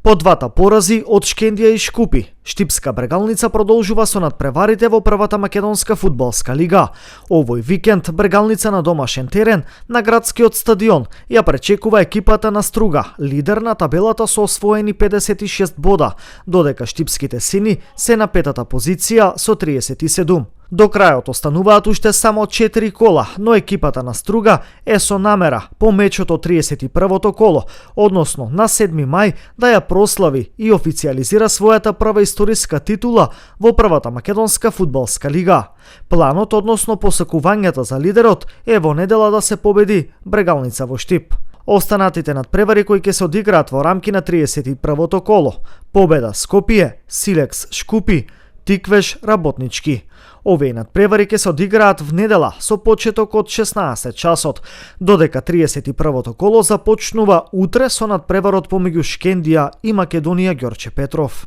По двата порази од Шкендија и Шкупи, Штипска Бргалница продолжува со надпреварите во првата македонска фудбалска лига. Овој викенд Бргалница на домашен терен на градскиот стадион ја пречекува екипата на Струга, лидер на табелата со освоени 56 бода, додека штипските сини се на петата позиција со 37. До крајот остануваат уште само 4 кола, но екипата на Струга е со намера по мечот од 31-то коло, односно на 7 мај, да ја прослави и официализира својата прва историска титула во првата македонска фудбалска лига. Планот, односно посекувањата за лидерот, е во недела да се победи Бргалница во Штип. Останатите надпревари кои ќе се одиграат во рамки на 31-то коло: Победа Скопје, Силекс Шкупи, Тиквеш Работнички. Овие надпревари ќе се одиграат в недела со почеток од 16 часот, додека 31-то коло започнува утре со надпреварот помеѓу Шкендија и Македонија Ѓорче Петров.